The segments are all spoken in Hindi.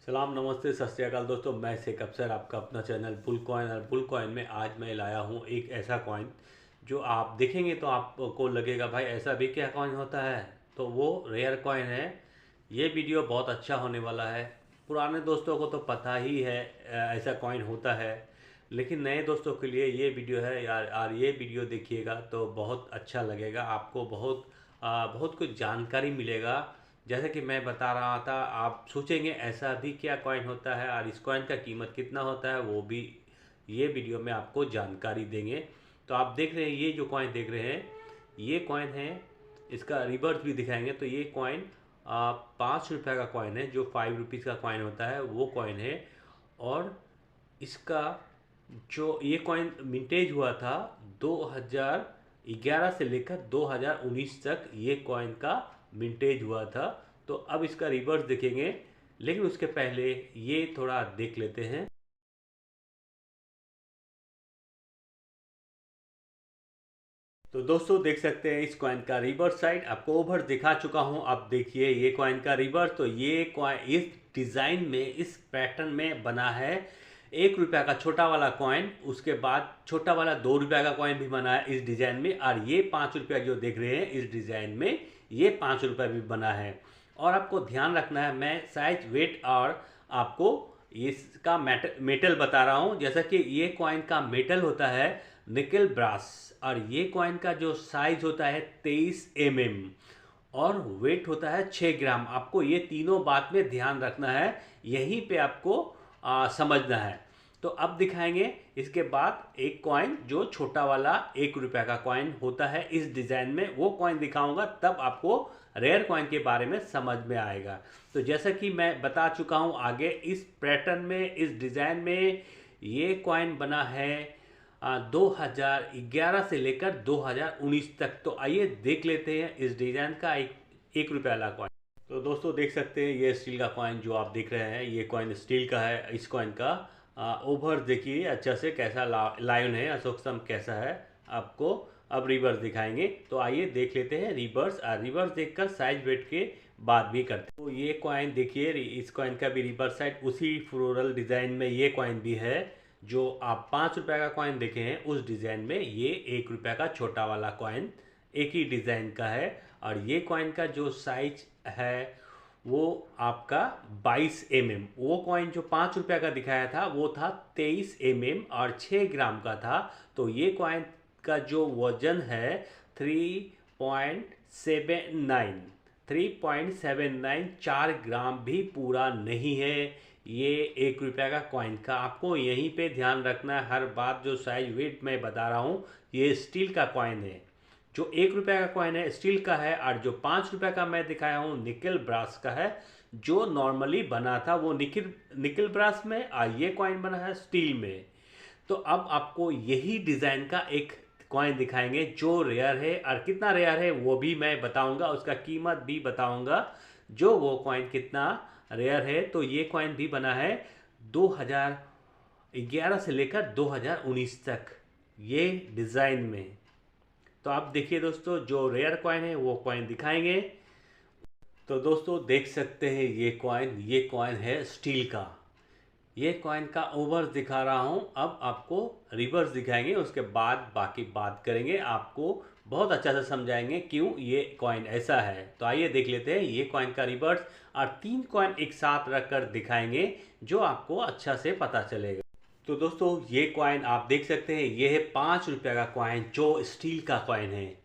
सलाम नमस्ते सत श्री अकाल दोस्तों, मैं शेख अफसर आपका अपना चैनल बुल कॉइन। और बुल कॉइन में आज मैं लाया हूँ एक ऐसा कॉइन जो आप देखेंगे तो आपको लगेगा भाई ऐसा भी क्या कॉइन होता है। तो वो रेयर कॉइन है। ये वीडियो बहुत अच्छा होने वाला है। पुराने दोस्तों को तो पता ही है ऐसा कॉइन होता है, लेकिन नए दोस्तों के लिए ये वीडियो है यार ये वीडियो देखिएगा तो बहुत अच्छा लगेगा आपको। बहुत कुछ जानकारी मिलेगा। जैसे कि मैं बता रहा था, आप सोचेंगे ऐसा भी क्या कॉइन होता है और इस कॉइन का कीमत कितना होता है, वो भी ये वीडियो में आपको जानकारी देंगे। तो आप देख रहे हैं ये जो कॉइन देख रहे हैं, ये कॉइन है। इसका रिवर्स भी दिखाएंगे। तो ये कॉइन 5 रुपये का कॉइन है, जो 5 रुपीज़ का कॉइन होता है वो कॉइन है। और इसका जो ये कॉइन मिंटेज हुआ था 2011 से लेकर 2019 तक ये कॉइन का मिंटेज हुआ था। तो अब इसका रिवर्स देखेंगे, लेकिन उसके पहले ये थोड़ा देख लेते हैं। तो दोस्तों देख सकते हैं इस कॉइन का रिवर्स साइड आपको ओवर दिखा चुका हूं। अब देखिए ये कॉइन का रिवर्स। तो ये कॉइन इस डिज़ाइन में, इस पैटर्न में बना है। 1 रुपया का छोटा वाला कॉइन, उसके बाद छोटा वाला 2 रुपया का कॉइन भी बना है इस डिज़ाइन में। और ये 5 रुपया जो देख रहे हैं इस डिज़ाइन में, ये 5 रुपया भी बना है। और आपको ध्यान रखना है, मैं साइज, वेट और आपको इसका मेटल बता रहा हूँ। जैसा कि ये कॉइन का मेटल होता है निकल ब्रास, और ये कॉइन का जो साइज होता है 23 mm, और वेट होता है 6 ग्राम। आपको ये तीनों बात में ध्यान रखना है, यहीं पे आपको समझना है। तो अब दिखाएंगे इसके बाद एक कॉइन जो छोटा वाला 1 रुपया का कॉइन होता है इस डिज़ाइन में, वो कॉइन दिखाऊंगा, तब आपको रेयर कॉइन के बारे में समझ में आएगा। तो जैसा कि मैं बता चुका हूँ आगे, इस पैटर्न में, इस डिज़ाइन में ये कॉइन बना है 2011 से लेकर 2019 तक। तो आइए देख लेते हैं इस डिज़ाइन का एक रुपये वाला कॉइन। तो दोस्तों देख सकते हैं ये स्टील का कॉइन जो आप देख रहे हैं, ये कॉइन स्टील का है। इस कॉइन का ओवर देखिए अच्छा से, कैसा लायन है, अशोक स्तंभ कैसा है आपको। अब रिवर्स दिखाएंगे, तो आइए देख लेते हैं रिवर्स। रिवर्स देखकर साइज वेट के बाद भी करते हैं। तो ये कॉइन देखिए, इस कॉइन का भी रिवर्स साइड उसी फ्लोरल डिज़ाइन में ये कॉइन भी है। जो आप 5 रुपये का कॉइन देखे हैं उस डिज़ाइन में ये 1 रुपया का छोटा वाला कॉइन एक ही डिज़ाइन का है। और ये कॉइन का जो साइज है वो आपका 22 mm। वो कॉइन जो 5 रुपया का दिखाया था वो था 23 mm और 6 ग्राम का था। तो ये कॉइन का जो वजन है 3.79, 3.79, 4 ग्राम भी पूरा नहीं है ये 1 रुपया का कॉइन का। आपको यहीं पे ध्यान रखना है, हर बात जो साइज वेट मैं बता रहा हूँ, ये स्टील का कॉइन है। जो 1 रुपया का कॉइन है स्टील का है, और जो 5 रुपया का मैं दिखाया हूँ निकल ब्रास का है। जो नॉर्मली बना था वो निकल ब्रास में, और ये कॉइन बना है स्टील में। तो अब आपको यही डिज़ाइन का एक कॉइन दिखाएंगे जो रेयर है, और कितना रेयर है वो भी मैं बताऊंगा, उसका कीमत भी बताऊंगा जो वो कॉइन कितना रेयर है। तो ये कॉइन भी बना है 2011 से लेकर 2019 तक ये डिज़ाइन में। तो आप देखिए दोस्तों, जो रेयर कॉइन है वो कॉइन दिखाएंगे। तो दोस्तों देख सकते हैं ये कॉइन है स्टील का। ये कॉइन का ओवर्स दिखा रहा हूँ, अब आपको रिवर्स दिखाएंगे, उसके बाद बाकी बात करेंगे, आपको बहुत अच्छा से समझाएंगे क्यों ये कॉइन ऐसा है। तो आइए देख लेते हैं ये कॉइन का रिवर्स, और 3 कॉइन एक साथ रखकर दिखाएंगे जो आपको अच्छा से पता चलेगा। तो दोस्तों ये कॉइन आप देख सकते हैं, ये है 5 रुपया का कॉइन जो स्टील का कॉइन है।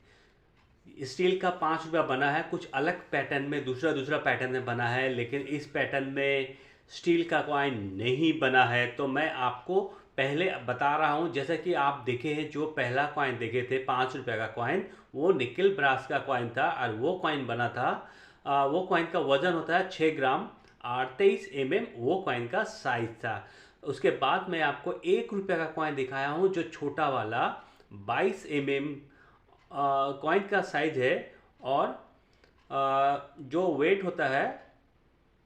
स्टील का 5 रुपया बना है कुछ अलग पैटर्न में, दूसरा पैटर्न में बना है, लेकिन इस पैटर्न में स्टील का कॉइन नहीं बना है। तो मैं आपको पहले बता रहा हूं, जैसा कि आप देखे हैं, जो पहला कॉइन देखे थे 5 रुपया का कॉइन, वो निकल ब्रास का कॉइन था, और वो कॉइन बना था वो कॉइन का वजन होता है 6 ग्राम, और 23 mm वो कॉइन का साइज था। उसके बाद मैं आपको 1 रुपया का कॉइन दिखाया हूँ जो छोटा वाला 22 mm कॉइन का साइज है। और जो वेट होता है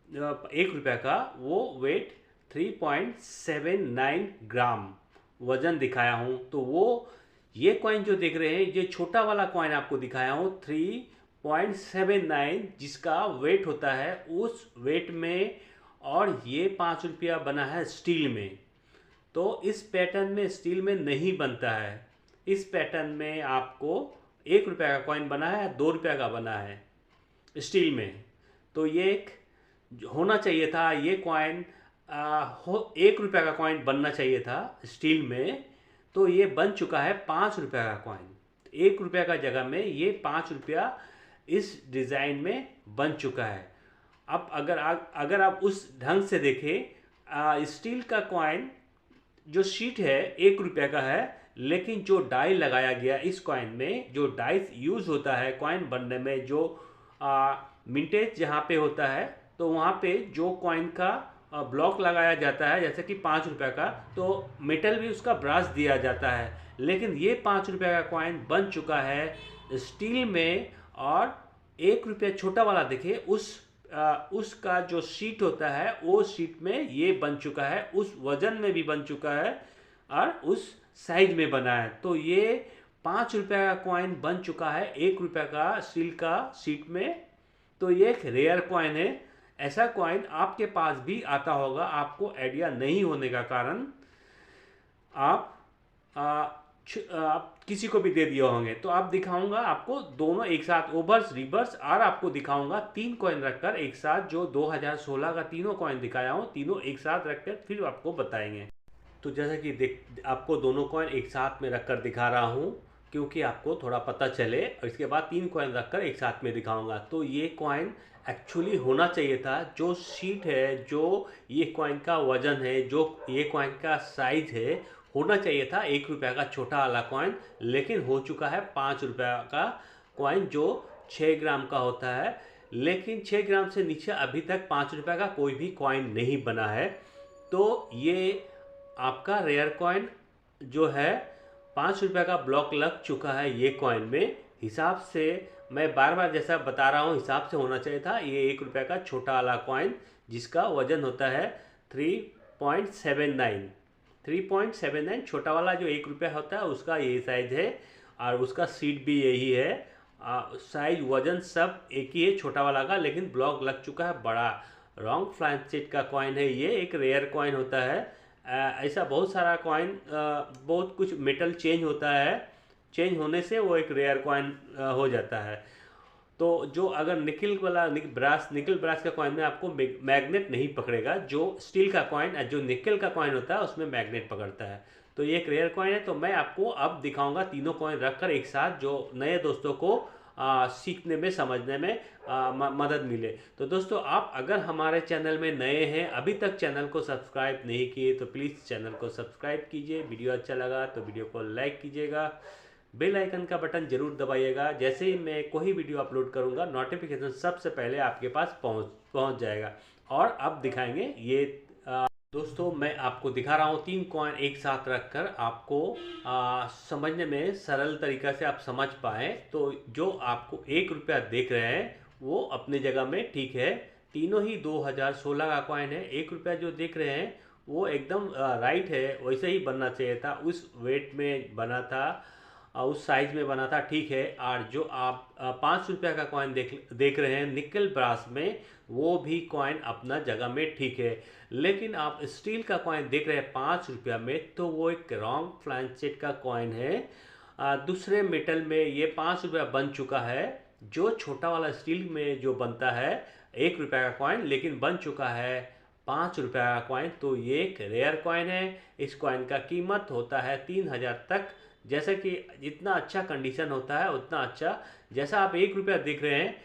1 रुपया का, वो वेट 3.79 ग्राम वजन दिखाया हूँ। तो वो ये कॉइन जो देख रहे हैं, ये छोटा वाला कॉइन आपको दिखाया हूँ 3.79, जिसका वेट होता है, उस वेट में और ये 5 रुपया बना है स्टील में। तो इस पैटर्न में स्टील में नहीं बनता है। इस पैटर्न में आपको 1 रुपये का कॉइन बना है, 2 रुपये का बना है स्टील में। तो ये एक होना चाहिए था, ये कॉइन 1 रुपये का कॉइन बनना चाहिए था स्टील में। तो ये बन चुका है 5 रुपये का कॉइन। 1 रुपये का जगह में ये 5 रुपया इस डिज़ाइन में बन चुका है। अब अगर आप उस ढंग से देखें, स्टील का कॉइन जो शीट है 1 रुपये का है, लेकिन जो डाई लगाया गया इस कॉइन में, जो डाई यूज़ होता है कॉइन बनने में, जो मिंटेज जहाँ पे होता है, तो वहाँ पे जो कॉइन का ब्लॉक लगाया जाता है, जैसे कि 5 रुपये का, तो मेटल भी उसका ब्रास दिया जाता है। लेकिन ये 5 रुपये का कॉइन बन चुका है स्टील में। और 1 रुपया छोटा वाला देखिए, उसका जो शीट होता है वो शीट में ये बन चुका है, उस वजन में भी बन चुका है और उस साइज में बना है। तो ये 5 रुपये का कॉइन बन चुका है 1 रुपये का स्टील का शीट में। तो ये एक रेयर कॉइन है। ऐसा कॉइन आपके पास भी आता होगा, आपको आइडिया नहीं होने का कारण आप किसी को भी दे दिए होंगे। तो आप दिखाऊंगा आपको दोनों एक साथ, ओवर्स रिवर्स, और आपको दिखाऊंगा 3 कॉइन रखकर एक साथ, जो 2016 का तीनों कॉइन दिखाया हूँ, तीनों एक साथ रखकर फिर आपको बताएंगे। तो जैसा कि आपको दोनों कॉइन एक साथ में रखकर दिखा रहा हूँ, क्योंकि आपको थोड़ा पता चले, और इसके बाद 3 कॉइन रखकर एक साथ में दिखाऊंगा। तो ये कॉइन एक्चुअली होना चाहिए था, जो शीट है, जो ये कॉइन का वजन है, जो ये कॉइन का साइज है, होना चाहिए था 1 रुपये का छोटा वाला कॉइन। लेकिन हो चुका है 5 रुपये का कॉइन, जो 6 ग्राम का होता है। लेकिन 6 ग्राम से नीचे अभी तक 5 रुपये का कोई भी कॉइन नहीं बना है। तो ये आपका रेयर कॉइन जो है 5 रुपये का ब्लॉक लग चुका है ये कॉइन में। हिसाब से मैं बार बार जैसा बता रहा हूँ, हिसाब से होना चाहिए था ये 1 रुपये का छोटा वाला कॉइन, जिसका वजन होता है 3.79 छोटा वाला जो 1 रुपया होता है उसका यही साइज है, और उसका सीट भी यही है। साइज वजन सब एक ही है छोटा वाला का, लेकिन ब्लॉक लग चुका है बड़ा। रॉन्ग फ्लांसेट का कॉइन है ये, एक रेयर कॉइन होता है। ऐसा बहुत सारा कॉइन, बहुत कुछ मेटल चेंज होता है, चेंज होने से वो एक रेयर कॉइन हो जाता है। तो जो अगर निकल ब्रास का कॉइन में आपको मैग्नेट नहीं पकड़ेगा, जो स्टील का कॉइन, जो निकल का कॉइन होता है उसमें मैग्नेट पकड़ता है। तो ये एक रेयर कॉइन है। तो मैं आपको अब दिखाऊंगा तीनों कॉइन रखकर एक साथ, जो नए दोस्तों को सीखने में, समझने में मदद मिले। तो दोस्तों, आप अगर हमारे चैनल में नए हैं, अभी तक चैनल को सब्सक्राइब नहीं किए, तो प्लीज़ चैनल को सब्सक्राइब कीजिए। वीडियो अच्छा लगा तो वीडियो को लाइक कीजिएगा, बेल आइकन का बटन जरूर दबाइएगा। जैसे ही मैं कोई वीडियो अपलोड करूंगा, नोटिफिकेशन सबसे पहले आपके पास पहुंच जाएगा। और अब दिखाएंगे ये दोस्तों, मैं आपको दिखा रहा हूँ 3 कॉइन एक साथ रखकर, आपको समझने में सरल तरीका से आप समझ पाएँ। तो जो आपको 1 रुपया देख रहे हैं वो अपने जगह में ठीक है, तीनों ही 2016 का कॉइन है। 1 रुपया जो देख रहे हैं वो एकदम राइट है, वैसे ही बनना चाहिए था, उस वेट में बना था, उस साइज में बना था, ठीक है। और जो आप 5 रुपये का कॉइन देख रहे हैं निकल ब्रास में, वो भी कॉइन अपना जगह में ठीक है। लेकिन आप स्टील का कॉइन देख रहे हैं 5 रुपया में, तो वो एक रॉन्ग फ्लांसेट का कॉइन है। दूसरे मेटल में ये 5 रुपया बन चुका है, जो छोटा वाला स्टील में जो बनता है 1 रुपये का कॉइन, लेकिन बन चुका है 5 रुपये का कॉइन। तो ये एक रेयर कॉइन है। इस कॉइन का कीमत होता है 3000 तक। जैसे कि जितना अच्छा कंडीशन होता है उतना अच्छा, जैसा आप 1 रुपया देख रहे हैं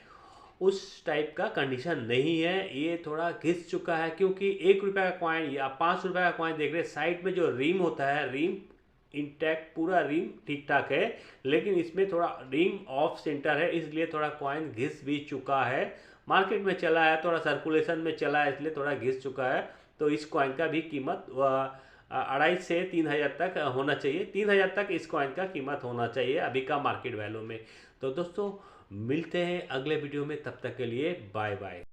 उस टाइप का कंडीशन नहीं है, ये थोड़ा घिस चुका है। क्योंकि 1 रुपये का कॉइन या 5 रुपये का कॉइन देख रहे हैं, साइड में जो रिम होता है, रिम इंटैक्ट, पूरा रिम ठीक ठाक है, लेकिन इसमें थोड़ा रिम ऑफ सेंटर है, इसलिए थोड़ा कॉइन घिस भी चुका है। मार्केट में चला है, थोड़ा सर्कुलेशन में चला है, इसलिए थोड़ा घिस चुका है। तो इस कॉइन का भी कीमत 2,500 से 3,000 तक होना चाहिए। 3,000 तक इस कॉइन का कीमत होना चाहिए अभी का मार्केट वैल्यू में। तो दोस्तों, मिलते हैं अगले वीडियो में, तब तक के लिए बाय बाय।